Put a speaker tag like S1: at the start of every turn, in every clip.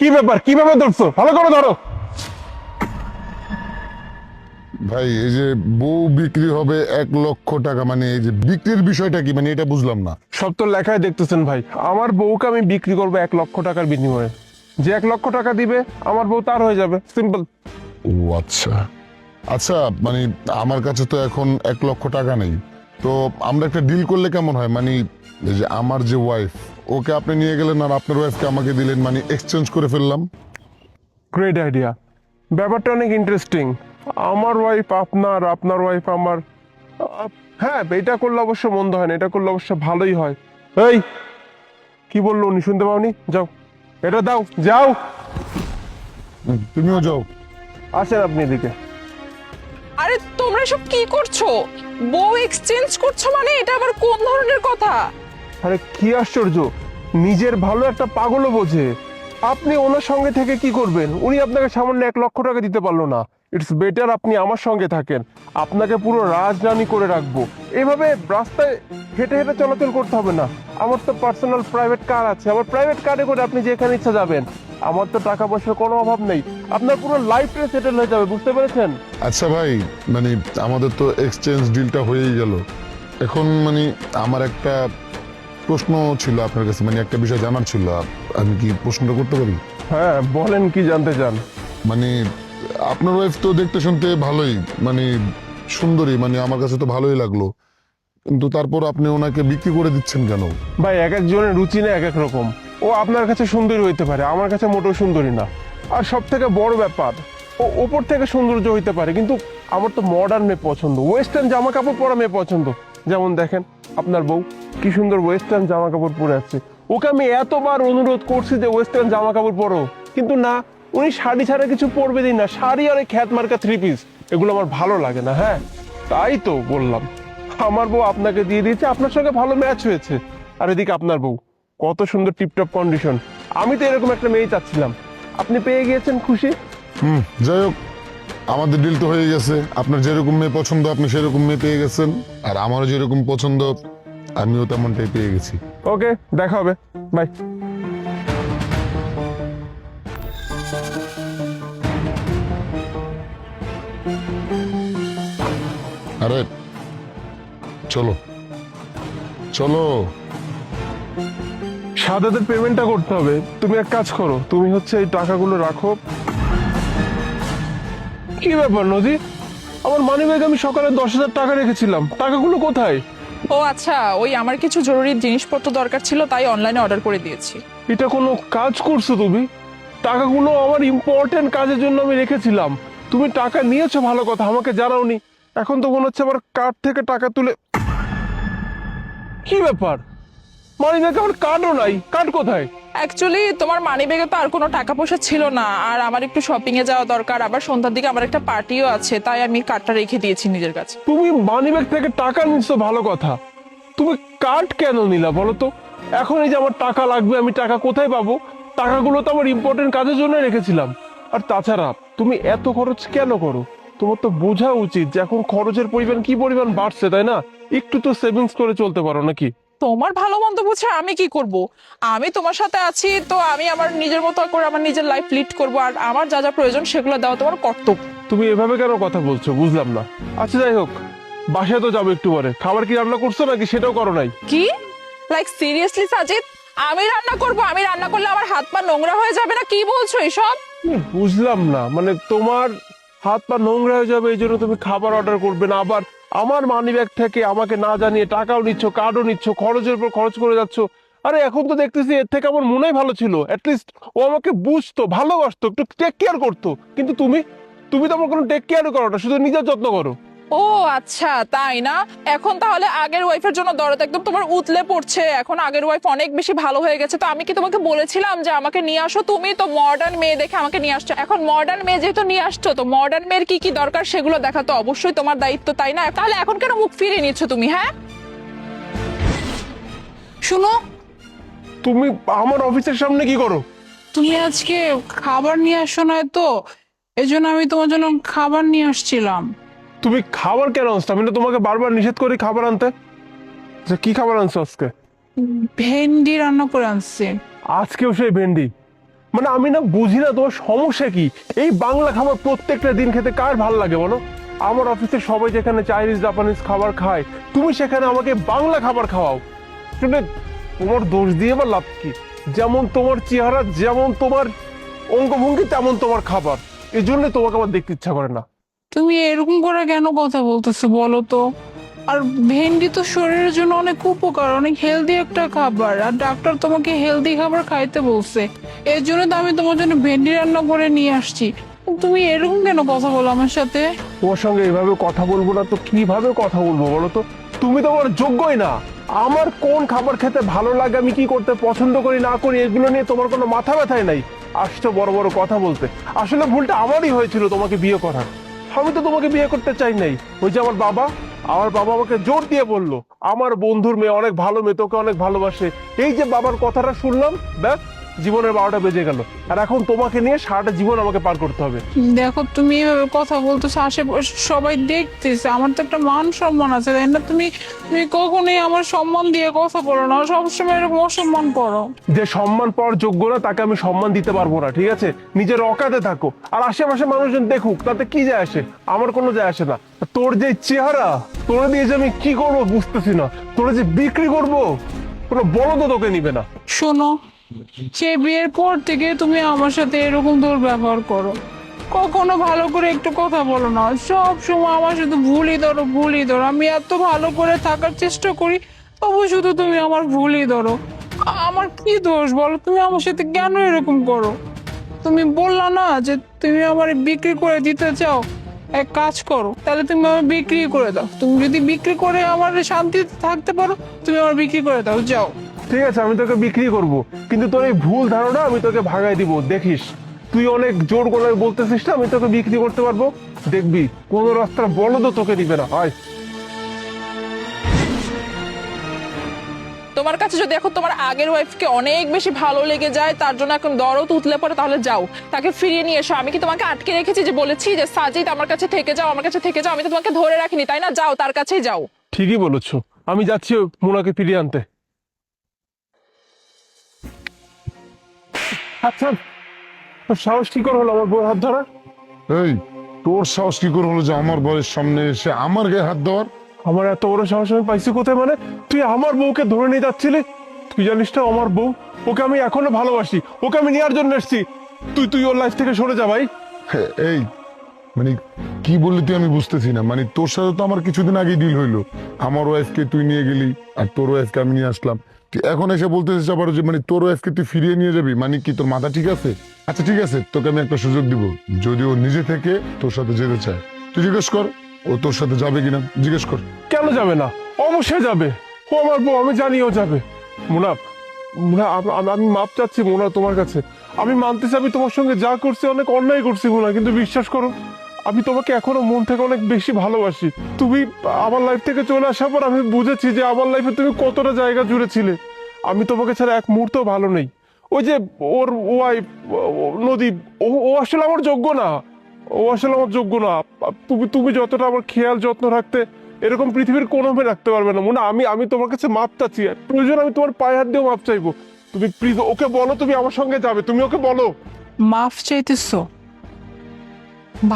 S1: কি ব্যাপার ধরছো? ভালো করে ধরো।
S2: ভাই এই যে বউ বিক্রি হবে 1 লক্ষ টাকা, মানে এই যে বিক্রির বিষয়টা কি, মানে এটা বুঝলাম না।
S1: সব তো লেখায় দেখতেছেন ভাই, আমার বউকে আমি বিক্রি করবো 1 লক্ষ টাকার বিনিময়ে। যে 1 লক্ষ টাকা দিবে আমার বউ তার হয়ে যাবে, সিম্পল।
S2: ও আচ্ছা আচ্ছা, মানে আমার কাছে তো এখন 1 লক্ষ টাকা নেই, তো আমরা একটা ডিল করলে কেমন হয়? মানে এই যে আমার যে ওয়াইফ, ওকে আপনি নিয়ে গেলেন আর আপনার ওয়াইফকে আমাকে দিলেন, মানে এক্সচেঞ্জ করে ফেললাম।
S1: গ্রেট আইডিয়া, ব্যাপারটা অনেক ইন্টারেস্টিং। আমার ওয়াইফ আপনার, আপনার ওয়াইফ আমার। হ্যাঁ, এটা করলে অবশ্য মন্দ হয় না, এটা করলে অবশ্য ভালোই হয়। এই, কি বললো উনি? শুনতে পাওনি? যাও, এটা দাও, যাও।
S2: তুমিও যাও।
S1: আসেন আপনি এদিকে।
S3: আরে তোমরা সব কি করছো? বউ এক্সচেঞ্জ করছো মানে এটা আবার কোন ধরনের কথা?
S1: আরে কি আশ্চর্য, নিজের ভালো একটা পাগলও বোঝে। আপনি ওনার সঙ্গে থেকে কি করবেন? উনি আপনাকে সামান্য 1 লক্ষ টাকা দিতে পারলো না। ইটস বেটার আপনি আমার সঙ্গে থাকেন, আপনাকে পুরো রাজরানী করে রাখবো। এভাবে রাস্তায় হেঁটে হেঁটে চলাচল করতে হবে না। আমার তো পার্সোনাল প্রাইভেট কার আছে, আমার প্রাইভেট কারে করে আপনি যেখানে ইচ্ছা যাবেন। আমার তো টাকা পয়সার কোনো অভাব নেই, আপনার পুরো লাইফটা সেটেল হয়ে যাবে, বুঝতে পেরেছেন?
S2: আচ্ছা ভাই, মানে আমাদের তো এক্সচেঞ্জ ডিলটা হয়েই গেল। এখন মানে আমার একটা প্রশ্ন ছিল আপনার কাছে, মানে একটা বিষয় জানার ছিল। আমি কি প্রশ্নটা করতে পারি?
S1: হ্যাঁ বলেন, কি জানতে চান?
S2: মানে আপনার ওয়াইফ তো দেখতে শুনতে ভালোই, মানে সুন্দরী, মানে আমার কাছে তো ভালোই লাগলো, কিন্তু তারপর আপনি ওনাকে বিক্রি করে দিচ্ছেন কেন?
S1: ভাই, এক একজনের রুচি না এক এক রকম। ও আপনার কাছে সুন্দরী হইতে পারে, আমার কাছে মোটেও সুন্দরী না। আর সব থেকে বড় ব্যাপার, ও ওপর থেকে সৌন্দর্য হইতে পারে, কিন্তু আমার তো মডার্ন মেয়ে পছন্দ, ওয়েস্টার্ন জামা কাপড় পরা মেয়ে পছন্দ। যেমন দেখেন আপনার বউ কি সুন্দর ওয়েস্টার্ন জামা কাপড় পরে আছে। ওকে আমি এতবার অনুরোধ করছি যে ওয়েস্টার্ন জামা কাপড় পরো, কিন্তু না, উনি শাড়ি ছাড়া কিছু পরবে দিন না। শাড়ি আর খ্যাত মার্কা 3 পিস, এগুলো আমার ভালো লাগে না। হ্যাঁ, তাই তো বললাম, আমার বউ আপনাকে দিয়ে দিয়েছে, আপনার সঙ্গে ভালো ম্যাচ হয়েছে। আর এদিকে আপনার বউ কত সুন্দর টিপটপ কন্ডিশন। আমি তো এরকম একটা মেয়ে চাচ্ছিলাম, আপনি পেয়ে গিয়েছেন, খুশি?
S2: যাই হোক, আমাদের ডিল তো হয়ে গেছে। আপনার যেরকম মেয়ে পছন্দ আপনি সেরকম মেয়ে পেয়ে গেছেন, আর আমারও যেরকম পছন্দ আমিও তেমনটাই পেয়ে গেছি।
S1: ওকে, দেখা হবে, বাই।
S2: আরে চলো চলো।
S1: সাদাদের পেমেন্টটা করতে হবে। তুমি এক কাজ করো, তুমি হচ্ছে এই টাকাগুলো রাখো। কি ব্যাপার নদী, আমার মানি ব্যাগে আমি সকালে 10,000 টাকা রেখেছিলাম, টাকাগুলো কোথায়?
S3: ও আচ্ছা, ওই আমার কিছু জরুরি জিনিসপত্র দরকার ছিল তাই অনলাইনে অর্ডার করে দিয়েছি।
S1: এটা কোনো কাজ করছো তুমি? টাকাগুলো আমার ইম্পর্টেন্ট কাজের জন্য আমি রেখেছিলাম, তুমি টাকা নিয়েছো ভালো কথা, আমাকে জানাওনি। এখন তো মনে হচ্ছে আবার কার্ড থেকে টাকা তুলে। কি ব্যাপার, মানি ব্যাগে আমার কার্ডও নাই, কার্ড কোথায়?
S3: অ্যাকচুয়ালি তোমার মানিব্যাগে তো আর কোনো টাকা পয়সা ছিল না, আর আমার একটু শপিং এ যাওয়া দরকার, আবার সন্ধ্যার দিকে আমার একটা পার্টিও আছে, তাই আমি কার্ডটা রেখে দিয়েছি নিজের কাছে।
S1: তুমি মানি ব্যাগ থেকে টাকা নিচ্ছো ভালো কথা, তুমি কার্ড কেন নিলা বলো তো? এখন এই যে আমার টাকা লাগবে, আমি টাকা কোথায় পাবো? টাকাগুলো তো আমার ইম্পর্টেন্ট কাজের জন্য রেখেছিলাম। আর তাছাড়া তুমি এত খরচ কেন করো? তোমার তো বোঝা উচিত যে এখন খরচের পরিমাণ কি পরিমাণ বাড়ছে, তাই না? একটু তো সেভিংস করে চলতে পারো নাকি?
S3: তোমার ভালো মন্দ বুঝে আমি কি করব? আমি তোমার সাথে আছি তো আমি আমার নিজের মতো করে আমার নিজের লাইফ লিড করব, আর আমার যা যা প্রয়োজন সেগুলো দেওয়া তোমার কর্তব্য।
S1: তুমি এভাবে কেন কথা বলছো বুঝলাম না। আচ্ছা যাই হোক, বাসায় তো যাবো একটু পরে। খাবার কি রান্না করছো নাকি সেটাও করো নাই?
S3: কি? লাইক সিরিয়াসলি সাজিদ, আমি রান্না করব? আমি রান্না করলে আমার হাত পা নোংরা হয়ে যাবে না? কি বলছো এসব?
S1: বুঝলাম না, মানে তোমার হাত পা নোংরা হয়ে যাবে এই জন্য তুমি খাবার অর্ডার করবে না, আবার আমার মানি ব্যাগ থেকে আমাকে না জানিয়ে টাকাও নিচ্ছ, কার্ডও নিচ্ছ, খরচের উপর খরচ করে যাচ্ছ। আরে এখন তো দেখতেছি এর থেকে আমার মনেই ভালো ছিল, অ্যাটলিস্ট ও আমাকে বুঝতো, ভালোবাসতো, একটু টেক কেয়ার করতো। কিন্তু তুমি, তুমি তো আমার কোনো টেক কেয়ারও করো না, শুধু নিজের যত্ন করো।
S3: ও আচ্ছা, তাই না? এখন তাহলে আগের ওয়াইফের জন্য দরদ একদম তোমার উতলে পড়ছে। এখন আগের ওয়াইফ অনেক বেশি ভালো হয়ে গেছে, তো আমি কি তোমাকে বলেছিলাম যে আমাকে নিয়ে আসো? তুমি তো মডার্ন মেয়ে দেখে আমাকে নিয়ে আসছো। এখন মডার্ন মেয়ে যেহেতু নিয়ে আসছো, তো মডার্ন মেয়ের কি কি দরকার সেগুলো দেখা তো অবশ্যই তোমার দায়িত্ব, তাই না? তাহলে এখন কেন মুখ ফিরিয়ে নিচ্ছ তুমি? হ্যাঁ শুনো,
S1: তুমি আমার অফিসের সামনে কি করো?
S4: তুমি আজকে খাবার নিয়ে আসো না তো, এজন্য আমি তোমার জন্য খাবার নিয়ে আসছিলাম।
S1: তুমি খাবার কেন আনছো? আমি না তোমাকে বারবার নিষেধ করি খাবার আনতে। আচ্ছা, কি খাবার আনছো আজকে?
S4: ভেন্ডি রান্না করে আনছি।
S1: আজকেও সেই ভেন্ডি? মানে আমি না বুঝি না তোমার সমস্যা কি। এই বাংলা খাবার প্রত্যেকটা দিন খেতে কার ভাল লাগে বলো? আমার অফিসে সবাই যেখানে চাইনিজ জাপানিজ খাবার খায়, তুমি সেখানে আমাকে বাংলা খাবার খাওয়াও। আসলে তোমার দোষ দিয়ে বা লাভ কি? যেমন তোমার চেহারা, যেমন তোমার অঙ্গভঙ্গি, তেমন তোমার খাবার। এই জন্য তোমাকে আমার দেখতে ইচ্ছা করে না।
S4: তুমি এরকম করে কেন কথা বলতেছো বলো তো? আর ভেন্ডি তো শরীরের জন্য অনেক উপকার, অনেক হেলদি একটা খাবার, আর ডাক্তার তোমাকে হেলদি খাবার খাইতে বলছে। এর জন্য তো আমি তোমার জন্য ভেন্ডি রান্না করে নিয়ে আসছি। তুমি এরকম কেন কথা বলো আমার সাথে?
S1: তোমার সঙ্গে এইভাবে কথা বলবো না তো কিভাবে কথা বলবো বলো তো? তুমি তো আমার যোগ্যই না। আমার কোন খাবার খেতে ভালো লাগে, আমি কি করতে পছন্দ করি না করি, এগুলো নিয়ে তোমার কোনো মাথা ব্যথাই নাই। আসছো বড় বড় কথা বলতে। আসলে ভুলটা আমারই হয়েছিল তোমাকে বিয়ে করার। আমি তো তোমাকে বিয়ে করতে চাই নাই। ওই যে আমার বাবা আমাকে জোর দিয়ে বললো আমার বন্ধুর মেয়ে অনেক ভালো মেয়ে, তোকে অনেক ভালোবাসে। এই যে বাবার কথাটা শুনলাম, ব্যাস জীবনের 12টা বেজে গেল। আর এখন তোমাকে নিয়ে সারাটা জীবন আমাকে পার করতে হবে।
S4: দেখো তুমি এভাবে কথা বলতেছো, আশেপাশে সবাই দেখতেছে, আমার তো একটা মান সম্মান আছে তাই না? তুমি তুমি কখনোই আমার সম্মান দিয়ে কথা বলো না, সবসময় এরকম অসম্মান করো।
S1: যে সম্মান পাওয়ার যোগ্য না তাকে আমি সম্মান দিতে পারবো না, ঠিক আছে? নিজের অকাতে থাকো, আর আশেপাশে মানুষজন দেখুক, তাতে কি যায় আসে? আমার কোনো যায় আসে না। তোর যে চেহারা, তোরে দিয়ে যে আমি কি করবো বুঝতেছি না। তোরে যে বিক্রি করবো, কোনো বলদও তোকে নিবে না।
S4: শোনো, সে বিয়ের পর থেকে তুমি আমার সাথে এরকম দুর্ব্যবহার করো, কখনো ভালো করে একটু কথা বলো না, সব সময় আমার শুধু ভুলই ধরো ভুলই ধরো। আমি এত ভালো করে থাকার চেষ্টা করি, তবু শুধু তুমি আমার ভুলই ধরো। আমার কি দোষ বলো? তুমি আমার সাথে কেন এরকম করো? তুমি বললা না যে তুমি আমার বিক্রি করে দিতে চাও? এক কাজ করো, তাহলে তুমি আমার বিক্রি করে দাও। তুমি যদি বিক্রি করে আমার শান্তিতে থাকতে পারো, তুমি আমার বিক্রি করে দাও, যাও।
S1: ঠিক আছে, আমি তোকে বিক্রি করব, কিন্তু তোর এই ভুল ধারণা আমি তোকে ভাগাই দিব। দেখিস, তুই অনেক জোর গলায় বলতেছিস না আমি তোকে বিক্রি করতে পারবো। দেখবি কোন রাস্তার বলদও তোকে নিবে না। আয়।
S3: তোমার কাছে যদি এখন তোমার আগের ওয়াইফকে অনেক বেশি ভালো লেগে যায়, তার জন্য এখন দরদ উতলে পড়ে, তাহলে যাও, তাকে ফিরিয়ে নিয়ে এসো। আমি কি তোমাকে আটকে রেখেছি যে বলেছি যে সাজিদ আমার কাছে থেকে যাও, আমার কাছে থেকে যাও? আমি তো তোমাকে ধরে রাখিনি, তাই না? যাও, তার কাছেই যাও।
S1: ঠিকই বলেছো, আমি যাচ্ছি মোনাকে ফিরিয়ে আনতে। আচ্ছা, তোর সাহস কি করে হলো আমার বউয়ের হাত ধরা?
S2: এই, তোর সাহস কি করে হলো যে আমার বরের সামনে এসে আমার গায়ে হাত দেওয়ার?
S1: আমার এত বড় সাহস আমি পাইছি কোথায়? মানে তুই আমার বউকে ধরে নিয়ে যাচ্ছিলি? তুই জানিস না আমার বউ, ওকে আমি এখনো ভালোবাসি, ওকে আমি নেওয়ার জন্য এসেছি। তুই ওর লাইফ থেকে সরে যা ভাই।
S2: এই, মানে কি বললি তুই? আমি বুঝতেছি না। মানে তোর সাথে তো আমার কিছুদিন আগেই ডিল হইলো, আমার ওয়াইফকে তুই নিয়ে গেলি আর তোর ওয়াইফকে আমি নিয়ে আসলাম। তুই এখন এসে বলতেছিস আবার যে মানে তোর ওয়াইফকে তুই ফিরিয়ে নিয়ে যাবি? মানে কি তোর মাথা ঠিক আছে? আচ্ছা ঠিক আছে, তোকে আমি একটা সুযোগ দিব। যদি ও নিজে থেকে তোর সাথে যেতে চায়, তুই জিজ্ঞেস কর ও তোর সাথে যাবে কিনা, জিজ্ঞেস কর।
S1: কেন যাবে না? অবশ্যই যাবে। ও আমার বউ, আমি জানি ও যাবে। মোনা, মোনা, আমি মাপ চাচ্ছি মোনা তোমার কাছে। আমি মানতেছি আমি তোমার সঙ্গে যা করছি অনেক অন্যায় করছি মোনা, কিন্তু বিশ্বাস করো আমি তোমাকে এখনো মন থেকে অনেক বেশি ভালোবাসি। তুমি আমার লাইফ থেকে চলে আসার পর আমি বুঝেছি যে আমার লাইফে তুমি কতটা জায়গা জুড়ে ছিলে। আমি তোমাকে ছাড়া এক মুহূর্ত ভালো নেই। ওই যে ওর ওয়াইফ নদী, ও আসলে আমার যোগ্য না। ও আসলে আমার যোগ্য না। তুমি যতটা আমার খেয়াল যত্ন রাখতে, এরকম পৃথিবীর কোনো মেয়ে রাখতে পারবে না। মনে আমি তোমার কাছে মাপ চাচ্ছি, প্রয়োজন আমি তোমার পায়ে হাত দিয়েও মাপ চাইবো। তুমি প্লিজ ওকে বলো তুমি আমার সঙ্গে যাবে, তুমি ওকে বলো।
S4: মাফ চাইতেছো?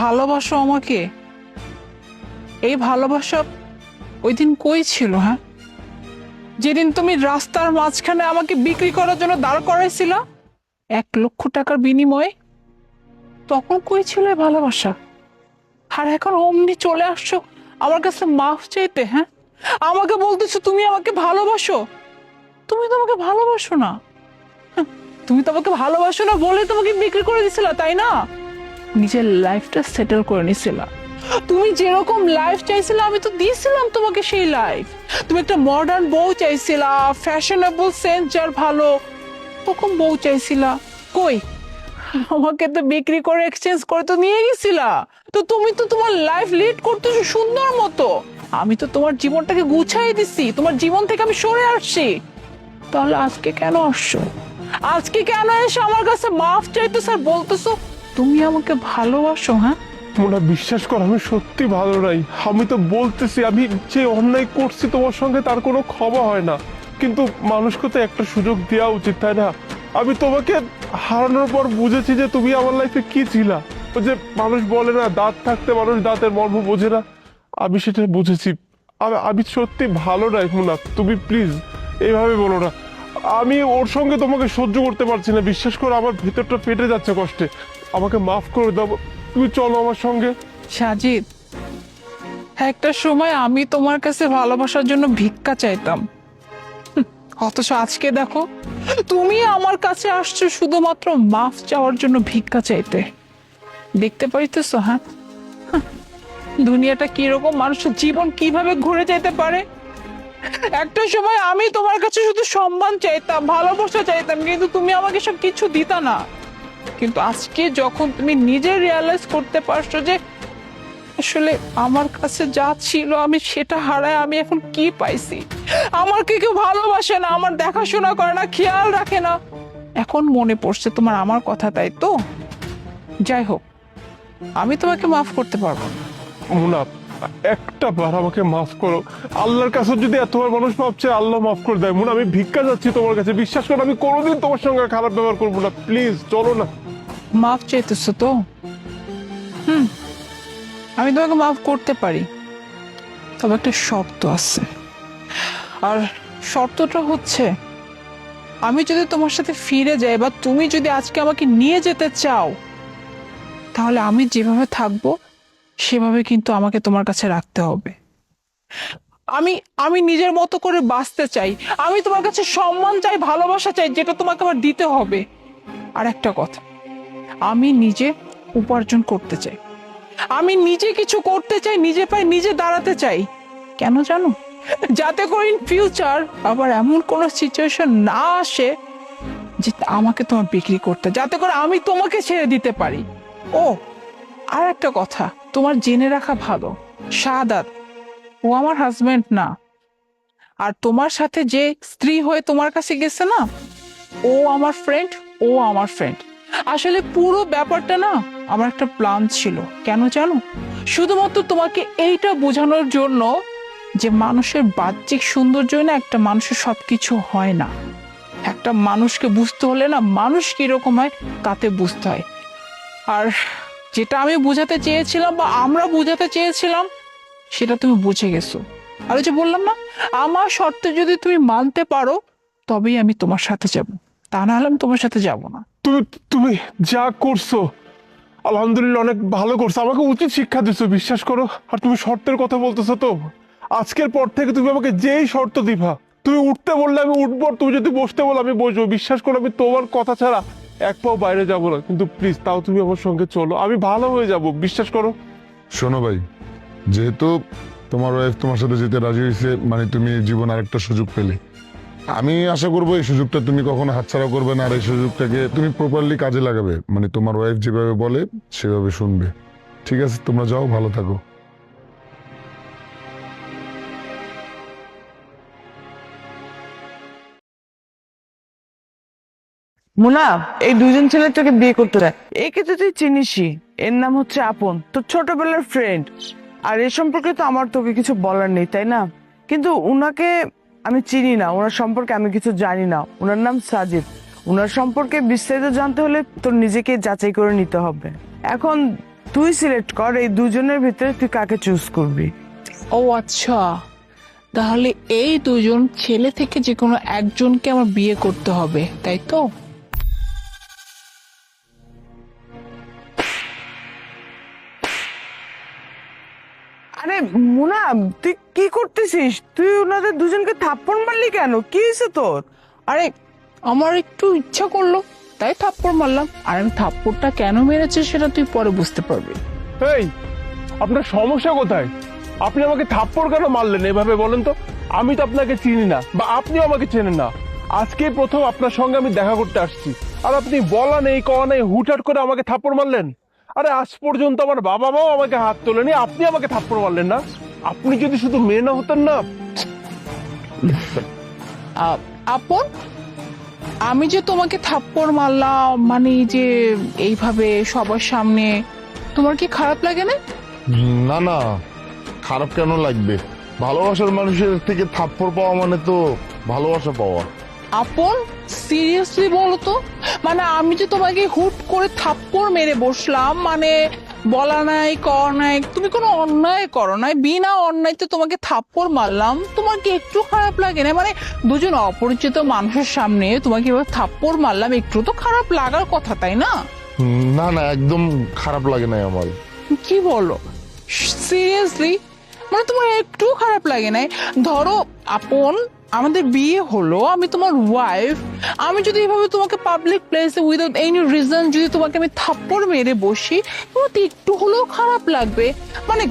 S4: ভালোবাসো আমাকে? এই ভালোবাসা ওই দিন কই ছিল? হ্যাঁ, যেদিন তুমি রাস্তার মাঝখানে আমাকে বিক্রি করার জন্য দাঁড় করাইছিল 1,00,000 টাকার বিনিময়ে, তখন কই ছিল এই ভালোবাসা? আর এখন অমনি চলে আসছো আমার কাছে মাফ চাইতে? হ্যাঁ, আমাকে বলতেছো তুমি আমাকে ভালোবাসো? তুমি তো আমাকে ভালোবাসো না। হ্যাঁ, তুমি তো আমাকে ভালোবাসো না বলে তোমাকে বিক্রি করে দিছিল, তাই না? নিজের লাইফটা সেটেল করে নিছিল। তুমি যেরকম লাইফ চাইছিলে আমি তো দিয়েছিলাম তোমাকে সেই লাইফ। তুমি একটা মডার্ন বউ চাইছিলা, ফ্যাশনেবল সেন্স যার ভালো, ওরকম বউ চাইছিলা। কই, আমাকে তো বিক্রি করে এক্সচেঞ্জ করে তো নিয়ে গেছিলা। তো তুমি তো তোমার লাইফ লিড করতেছো সুন্দর মতো, আমি তো তোমার জীবনটাকে গুছাই দিছি, তোমার জীবন থেকে আমি সরে আসছি। তাহলে আজকে কেন আসছো? আজকে কেন এসে আমার কাছে মাফ চাইতেছো আর বলতেছো তুমি আমাকে ভালোবাসো? হ্যাঁ,
S1: মোনা বিশ্বাস কর আমি সত্যি ভালো নাই। আমি তো বলতেছি আমি যে অন্যায় করছি তোমার সঙ্গে তার কোনো ক্ষমা হয় না, কিন্তু মানুষকে তো একটা সুযোগ দেওয়া উচিত, তাই না? আমি তোমাকে হারানোর পর বুঝেছি যে তুমি আমার লাইফে কি ছিলা। ও যে মানুষ বলে না দাঁত থাকতে মানুষ দাঁতের মর্ম বোঝে না, আমি সেটা বুঝেছি। আমি সত্যি ভালো নাই মুনা, তুমি প্লিজ এইভাবে বলো না। আমি ওর সঙ্গে তোমাকে সহ্য করতে পারছি না, বিশ্বাস করো আমার ভিতরটা ফেটে যাচ্ছে কষ্টে। আমাকে মাফ করে দাও, তুমি চলো আমার সঙ্গে।
S4: সাজিদ, একটা সময় আমি তোমার কাছে ভালোবাসার জন্য ভিক্ষা চাইতাম, অথচ আজকে দেখো তুমি আমার কাছে আসছো শুধুমাত্র মাফ চাওয়ার জন্য ভিক্ষা চাইতে। দেখতে পাইতেছো? হ্যাঁ, দুনিয়াটা কিরকম, মানুষের জীবন কিভাবে ঘুরে যেতে পারে। একটা সময় আমি তোমার কাছে শুধু সম্মান চাইতাম, ভালোবাসা চাইতাম, কিন্তু তুমি আমাকে সব কিছু দিতা না। কিন্তু আজকে যখন তুমি নিজে রিয়ালাইজ করতে পারছো যে আসলে আমার কাছে যা ছিল আমি সেটা হারায় আমি এখন কি পাইছি, আমার কেউ ভালোবাসে না, আমার দেখাশোনা করে না, খেয়াল রাখে না, এখন মনে পড়ছে তোমার আমার কথা, তাই তো? যাই হোক, আমি তোমাকে মাফ করতে পারবো না।
S1: মুনা, একটা বার আমাকে মাফ করো। আল্লাহর কাছে যদি এতবার মানুষ মাফ চায়, আল্লাহ মাফ করে দেয়। মুনা, আমি ভিক্ষা যাচ্ছি তোমার কাছে, বিশ্বাস করো আমি কোনোদিন তোমার সঙ্গে খারাপ ব্যবহার করবো না, প্লিজ চলো না।
S4: মাফ চাইতেছো তো? আমি তোমাকে মাফ করতে পারি, তবে একটা শর্ত আছে। আর শর্তটা হচ্ছে, আমি যদি তোমার সাথে ফিরে যাই বা তুমি যদি আজকে আমাকে নিয়ে যেতে চাও, তাহলে আমি যেভাবে থাকবো সেভাবে কিন্তু আমাকে তোমার কাছে রাখতে হবে। আমি আমি নিজের মতো করে বাঁচতে চাই, আমি তোমার কাছে সম্মান চাই, ভালোবাসা চাই, যেটা তোমাকে আমার দিতে হবে। আর একটা কথা, আমি নিজে উপার্জন করতে চাই, আমি নিজে কিছু করতে চাই, নিজে পায়ে নিজে দাঁড়াতে চাই। কেন জানো? যাতে করে ইন ফিউচার আবার এমন কোনো সিচুয়েশন না আসে যে আমাকে তোমার বিক্রি করতে, যাতে করে আমি তোমাকে ছেড়ে দিতে পারি। ও আর একটা কথা তোমার জেনে রাখা ভালো, শাহাদাত ও আমার হাজবেন্ড না। আর তোমার সাথে যে স্ত্রী হয়ে তোমার কাছে গেছে না, ও আমার ফ্রেন্ড, ও আমার ফ্রেন্ড। আসলে পুরো ব্যাপারটা না আমার একটা প্ল্যান ছিল। কেন জানো? শুধুমাত্র তোমাকে এইটা বোঝানোর জন্য যে মানুষের বাহ্যিক সৌন্দর্যই না একটা মানুষের সবকিছু হয় না। একটা মানুষকে বুঝতে হলে না মানুষ কিরকম হয় তাতে বুঝতে হয়। আর যেটা আমি বোঝাতে চেয়েছিলাম বা আমরা বোঝাতে চেয়েছিলাম সেটা তুমি বুঝে গেছো। আর ওই যে বললাম না, আমার শর্তে যদি তুমি মানতে পারো তবেই আমি তোমার সাথে যাব, তা না হলে আমি তোমার সাথে যাব না।
S1: তুমি তুমি যা করছো আলহামদুলিল্লাহ অনেক ভালো করছো, আমাকে উচিত শিক্ষা দিচ্ছ, বিশ্বাস করো। আর তুমি শর্তের কথা বলতেছো তো, আজকের পর থেকে তুমি আমাকে যেই শর্ত দিবা, তুমি উঠতে বললে আমি উঠবো, তুমি যদি বসতে বলো আমি বসবো। বিশ্বাস করো আমি তোমার কথা ছাড়া এক পাও বাইরে যাবো না। কিন্তু প্লিজ তাও তুমি আমার সঙ্গে চলো, আমি ভালো হয়ে যাব, বিশ্বাস করো।
S2: শোনো ভাই, যেহেতু তোমার ওয়াইফ তোমার সাথে যেতে রাজি হয়েছে, মানে তুমি জীবন আরেকটা সুযোগ পেলে, আমি আশা করবো এই সুযোগটা তুমি কখনো হাতছাড়া করবে না। আর এই সুযোগটাকে তুমি প্রপারলি কাজে লাগাবে, মানে তোমার ওয়াইফ যেভাবে বলে সেভাবে শুনবে। ঠিক আছে, তোমরা যাও, ভালো থাকো।
S5: মুনা, এই দুইজন ছেলে তোকে বিয়ে করতে চায়। একে তো তুই চিনিসই, এর নাম হচ্ছে আপন, তোর ছোটবেলার ফ্রেন্ড। আর এ সম্পর্কে তো আমার তোকে কিছু বলার নেই, তাই না? কিন্তু উনাকে আমি চিনি না, ওনার সম্পর্কে আমি কিছু জানি না। ওনার নাম সাজিদ। ওনার সম্পর্কে বিস্তারিত জানতে হলে তোর নিজেকে যাচাই করে নিতে হবে। এখন তুই সিলেক্ট কর এই দুজনের ভিতরে তুই কাকে চুজ করবি।
S4: ও আচ্ছা, তাহলে এই দুজন ছেলে থেকে যে কোনো একজনকে আমার বিয়ে করতে হবে, তাই তো?
S5: আরে মুনা, তুই কি করতেছিস? তুই ওনাদের দুজনকে থাপ্পড় মারলি কেন? কি হয়েছে তোর?
S4: আরে আমার একটু ইচ্ছা করলো তাই থাপ্পড় মারলাম। আর আমি থাপ্পড়টা কেন মেরেছি সেটা তুই পরে বুঝতে পারবি।
S1: এই, আপনার সমস্যা কোথায়? আপনি আমাকে থাপ্পড় কেন মারলেন এভাবে বলেন তো? আমি তো আপনাকে চিনি না, বা আপনিও আমাকে চেনেন না। আজকে প্রথম আপনার সঙ্গে আমি দেখা করতে আসছি, আর আপনি বলা নেই কওয়া নেই হুটহাট করে আমাকে থাপ্পড় মারলেন। আরে আজ পর্যন্ত আমার বাবা মাও আমাকে হাত তোলেনি, আপনি আমাকে থাপ্পড় মারলেন না? আপনি যদি শুধু মেয়ে না হতেন না।
S4: আপন, আমি যে তোমাকে থাপ্পড় মারলাম মানে যে এইভাবে সবার সামনে, তোমার কি খারাপ লাগে না?
S2: না না, খারাপ কেন লাগবে? ভালোবাসার মানুষের থেকে থাপ্পড় পাওয়া মানে তো ভালোবাসা পাওয়া।
S4: আপন, সিরিয়াসলি বলো তো, মানে আমি যে তোমাকে হুট করে থাপ্পড় মেরে বসলাম, মানে বলা নাই কর নাই, তুমি কোনো অন্যায় করো নাই, বিনা অন্যায়তে তোমাকে থাপ্পড় মারলাম, তোমার কি একটু খারাপ লাগে না? মানে দুজন অপরিচিত মানুষের সামনে তোমাকে এবার থাপ্পড় মারলাম, একটু তো খারাপ লাগার কথা, তাই না?
S2: না না, একদম খারাপ লাগে নাই আমার।
S4: কি বলো সিরিয়াসলি? মানে তোমার একটু খারাপ লাগে নাই? ধরো আপন, আমাদের বিয়ে হলো, আমি তোমার ওয়াইফ, আমি যদি এভাবে তোমাকে পাবলিক প্লেসে উইদাউট এনি রিজন যদি তোমাকে আমি থাপ্পড় মেরে বসি, তোমার তো একটু হলেও খারাপ লাগবে। মানে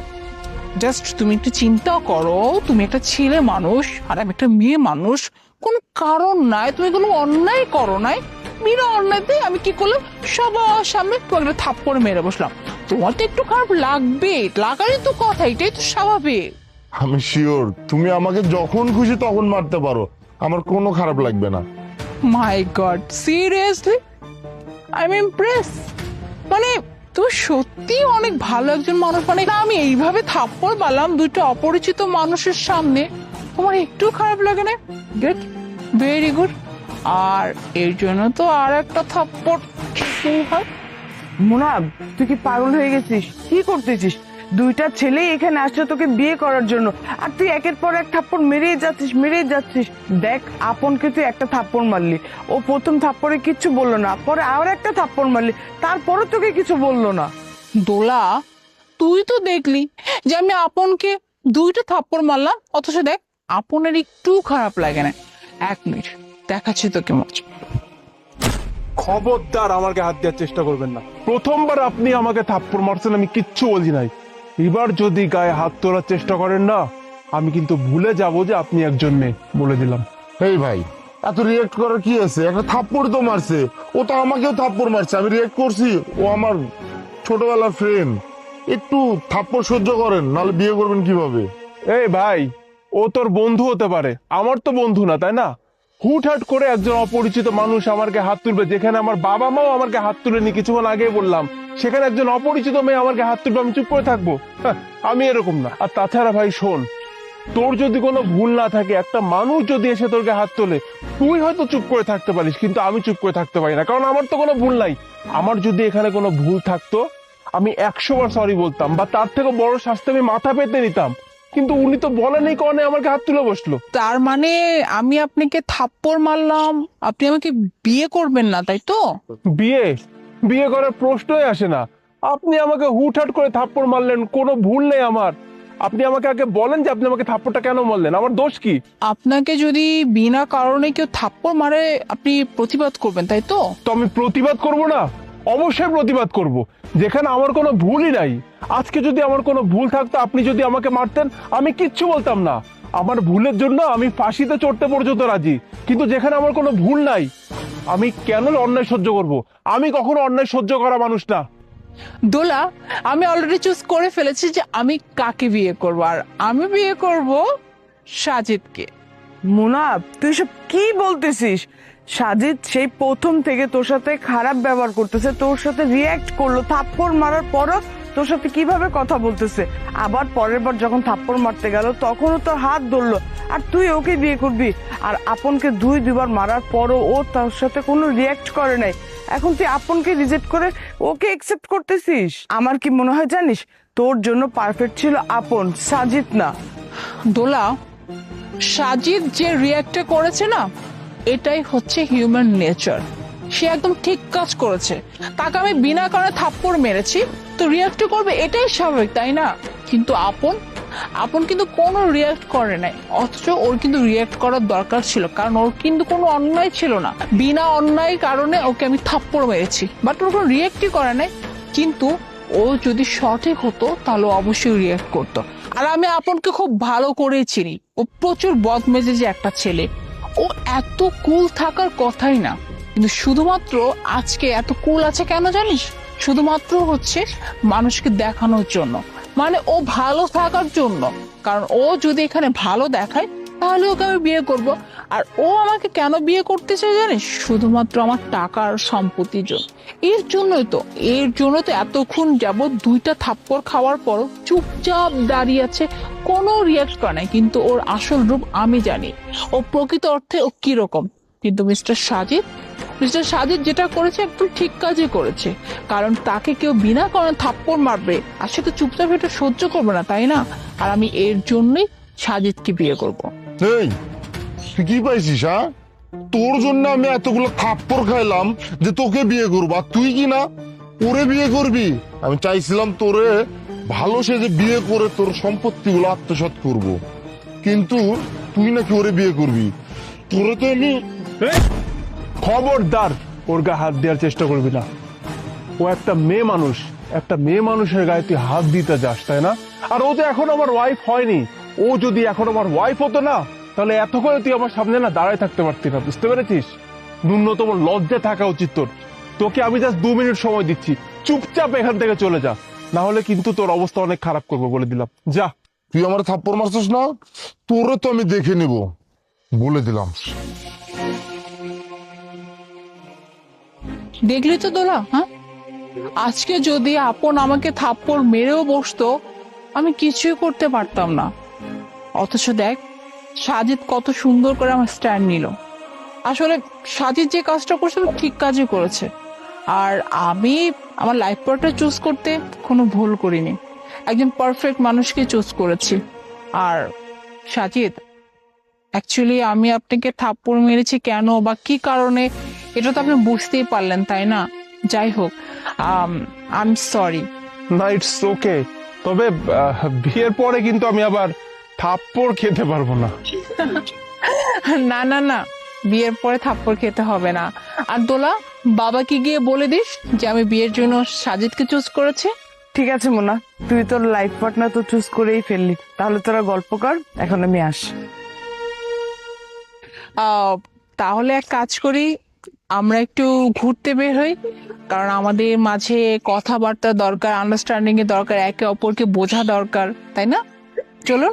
S4: জাস্ট তুমি একটু চিন্তা করো, তুমি একটা ছেলে মানুষ আর আমি একটা মেয়ে মানুষ, কোনো কারণ নাই, তুমি কোনো অন্যায় করো নাই, বিনা অন্যায়তে আমি কি করলাম, সবার সামনে তোমাকে একটা থাপ্পড় মেরে বসলাম, তোমার তো একটু খারাপ লাগবে, লাগারই তো কথা, এটাই তো স্বাভাবিক।
S2: আমি শিওর তুমি আমাকে যখন খুশি তখন মারতে পারো, আমার কোনো খারাপ লাগবে না।
S4: My God, seriously I am impress. মানে তুমি সত্যি অনেক ভালো একজন মানুষ, মানে না আমি এইভাবে থাপ্পড় মারলাম দুটো অপরিচিত মানুষের সামনে, তোমার একটু খারাপ লাগে না? Good, very good. আর এর জন্য তো আর একটা থাপ্পড় খেতেই হয়।
S5: মুনাব, তুই কি পাগল হয়ে গেছিস? কি করতেছিস? দুইটা ছেলে এখানে আসছে তোকে বিয়ে করার জন্য, আর তুই একের পর এক থাপ্পড় মেরেই যাচ্ছিস। দেখ, আপনকে তুই একটা থাপ্পড় মারলি, ও প্রথম থাপ্পড়ে কিচ্ছু বললো না, পরে আর একটা থাপ্পড় মারলি, তারপরে তোকে কিছু বললো না।
S4: দোলা, তুই তো দেখলি যে আমি আপনকে দুইটা থাপ্পড় মারলাম, অথচ দেখ আপনের একটু খারাপ লাগে না। এক মিনিট দেখাচ্ছি তোকে মজা।
S1: খবরদার আমার গায়ে হাত দেওয়ার চেষ্টা করবেন না। প্রথমবার আপনি আমাকে থাপ্পড় মারছেন, আমি কিচ্ছু বলছি নাই। এবার যদি গায়ে হাত তোলার চেষ্টা করেন না, আমি কিন্তু ভুলে যাব যে আপনি একজন মেয়ে, বলে দিলাম।
S2: এই ভাই, এত রিয়েক্ট করার কি আছে? একটা থাপ্পড় তো মারছে, ও তো আমাকেও থাপ্পড় মারছে, আমি রিয়েক্ট করছি? ও আমার ছোটবেলার ফ্রেন্ড, একটু থাপ্পড় সহ্য করেন, নাহলে বিয়ে করবেন কিভাবে?
S1: এই ভাই, ও তোর বন্ধু হতে পারে, আমার তো বন্ধু না, তাই না? হুটহাট করে একজন অপরিচিত মানুষ আমার গায়ে হাত তুলবে, যেখানে আমার বাবা মাও আমার গায়ে হাত তুলেনি, কিছুক্ষণ আগে বললাম, সেখানে একজন অপরিচিত মেয়ে আমার গায়ে হাত তুলবে, আমি চুপ করে থাকবো? হ্যাঁ, আমি এরকম না। আর তাছাড়া ভাই শোন, তোর যদি কোনো ভুল না থাকে, একটা মানুষ যদি এসে তোর গায়ে হাত তোলে, তুই হয়তো চুপ করে থাকতে পারিস, কিন্তু আমি চুপ করে থাকতে পারি না, কারণ আমার তো কোনো ভুল নাই। আমার যদি এখানে কোনো ভুল থাকতো, আমি 100 বার সরি বলতাম, বা তার থেকে বড় শাস্তি আমি মাথা পেতে নিতাম, কিন্তু উনি তো বলেনই, কারণে আমাকে হাত তুলে বসলো।
S4: তার মানে আমি আপনাকে থাপ্পড় মারলাম, আপনি আমাকে বিয়ে করবেন না, তাই তো?
S1: বিয়ে বিয়ে করার প্রশ্নই আসে না। আপনি আমাকে হুটহাট করে থাপ্পড় মারলেন, কোনো ভুল নেই আমার। আপনি আমাকে আগে বলেন যে আপনি আমাকে থাপ্পড়টা কেন মারলেন, আমার দোষ কি?
S4: আপনাকে যদি বিনা কারণে কেউ থাপ্পড় মারে, আপনি প্রতিবাদ করবেন, তাই তো?
S1: তো আমি প্রতিবাদ করব না? অবশ্যই প্রতিবাদ করব, যেখানে আমার কোনো ভুলই নাই। আজকে যদি আমার কোনো ভুল থাকতো, আপনি যদি আমাকে মারতেন, আমি কিচ্ছু বলতাম না। আমার ভুলের জন্য আমি ফাঁসিতে চড়তে পর্যন্ত রাজি, কিন্তু যেখানে আমার কোনো ভুল নাই, আমি কেন অন্যায় সহ্য করব? আমি কখনো অন্যায় সহ্য করা মানুষ না।
S4: দোলা, আমি অলরেডি চুজ করে ফেলেছি যে আমি কাকে বিয়ে করব, আর আমি বিয়ে করব সাজিদকে।
S5: মুনাব, তুই সব কি বলতেছিস? সাজিদ সেই প্রথম থেকে তোর সাথে খারাপ ব্যবহার করতেছে, তোর সাথে রিয়াক্ট করলো, থাপ্পড় মারার পরও তোর সাথে কিভাবে কথা বলতেছে, আবার পরের বার যখন থাপ্পড় মারতে গেল তখনও তোর হাত ধরলো, আর তুই ওকে বিয়ে করবি? আর আপনকে দুইবার মারার পরও ও তোর সাথে কোনো রিয়াক্ট করে নাই, এখন তুই আপনকে রিজেক্ট করে ওকে একসেপ্ট করতেছিস? আমার কি মনে হয় জানিস, তোর জন্য পারফেক্ট ছিল আপন, সাজিদ না।
S4: দোলা, সাজিদ যে রিয়াক্টটা করেছে না, এটাই হচ্ছে হিউম্যান নেচার। সে একদম ঠিক কাজ করেছে, তাকে আমি বিনা কারণে থাপ্পড় মেরেছি, তো রিয়াক্ট করবে, এটাই স্বাভাবিক, তাই না? কিন্তু আপন কিন্তু কোনো রিয়াক্ট করে নাই, অথচ ওর কিন্তু রিয়াক্ট করার দরকার ছিল, কারণ ওর কিন্তু কোনো অন্যায় ছিল না। বিনা অন্যায় কারণে ওকে আমি থাপ্পড় মেরেছি, বাট ওর কোনো রিয়াক্টই করে নাই। কিন্তু ও যদি সঠিক হতো তাহলে অবশ্যই রিয়াক্ট করতো। আর আমি আপনকে খুব ভালো করেই চিনি, ও প্রচুর বদমেজাজি একটা ছেলে, ও এত কুল থাকার কথাই না, কিন্তু শুধুমাত্র আজকে এত কুল আছে কেন জানিস? শুধুমাত্র হচ্ছে মানুষকে দেখানোর জন্য, মানে ও ভালো থাকার জন্য। কারণ ও যদি এখানে ভালো দেখায়, তাহলে ওকে আমি বিয়ে করব। আর ও আমাকে কেন বিয়ে করতে চায় জানিস? শুধুমাত্র আমার টাকার সম্পত্তির জন্য। এর জন্য তো এতক্ষণ যাবত দুইটা থাপ্পড় খাওয়ার পরও চুপচাপ দাঁড়িয়ে আছে, কোনো রিয়াক্ট করে নাই। কিন্তু ওর আসল রূপ আমি জানি, ও প্রকৃত অর্থে ও কিরকম। কিন্তু মিস্টার সাজিদ যেটা করেছে একদম ঠিক কাজই করেছে, কারণ তাকে কেউ বিনা কারণে থাপ্পড় মারবে আর সে তো চুপচাপ এটা সহ্য করবে না, তাই না? আর আমি এর জন্যই সাজিদকে বিয়ে করব।
S2: এই তুই কি পাইছিস? হ্যাঁ, তোর জন্য আমি এতগুলো থাপ্পড় খাইলাম যে তোকে বিয়ে করবো, আর তুই কি না ওরে বিয়ে করবি? আমি চাইছিলাম তোরে ভালো সেজে বিয়ে করে তোর সম্পত্তিগুলো আত্মসাৎ করব, কিন্তু তুই নাকি ওরে বিয়ে করবি। তোরে তো আমি
S1: এই, খবরদার ওর গায়ে হাত দেওয়ার চেষ্টা করবি না। ও একটা মেয়ে মানুষ, একটা মেয়ে মানুষের গায়ে তুই হাত দিতে যাস, তাই না? আর ও তো এখন আমার ওয়াইফ হয়নি। ও যদি এখন আমার ওয়াইফ হতো না, তাহলে এত করে তুই আমার সামনে না দাঁড়ায় থাকতে পারতি না, বুঝতে পেরেছিস? ন্যূনতম লজ্জা থাকা উচিত তোর। তোকে আমি জাস্ট 2 মিনিট সময় দিচ্ছি, চুপচাপ এখান থেকে চলে যা, না হলে কিন্তু তোর অবস্থা অনেক খারাপ করবো বলে দিলাম। যা।
S2: তুই আমার থাপ্পড় মারছিস না, তোরে তো আমি দেখে নিব বলে দিলাম।
S4: দেখলি তো দোলা, হ্যাঁ, আজকে যদি আপন আমাকে থাপ্পড় মেরেও বসতো, আমি কিছুই করতে পারতাম না। অথচ দেখ, সাজিদ কত সুন্দর করে আমার স্ট্যান্ড নিল। আসলে সাজিদ যে কাজটা করছে ঠিক কাজই করেছে, আর আমি আমার লাইফ পার্টনার চুজ করতে কোনো ভুল করিনি, একজন পারফেক্ট মানুষকে চুজ করেছি। আর সাজিদ, অ্যাকচুয়ালি আমি আপনাকে থাপ্পড় মেরেছি কেন বা কি কারণে, এটা তো আপনি বুঝতেই পারলেন, তাই না? যাই হোক, আই এম সরি।
S1: না, ইটস ওকে। তবে বিয়ের পরে কিন্তু আমি আবার থাপ্পড় খেতে পারবো না।
S4: না না না, বিয়ের পরে থাপ্পড় খেতে হবে না। আর দোলা, বাবাকে গিয়ে বলে দিস যে আমি বিয়ের জন্য সাজিদকে চুজ করেছি।
S5: ঠিক আছে মোনা, তুই তোর লাইফ পার্টনার তো চুজ করেই ফেললি, তাহলে তোরা গল্প কর, এখন আমি আসি।
S4: তাহলে এক কাজ করি, আমরা একটু ঘুরতে বের হই, কারণ আমাদের মাঝে কথাবার্তা দরকার, আন্ডারস্ট্যান্ডিং এর দরকার, একে অপরকে বোঝা দরকার, তাই না? চলো।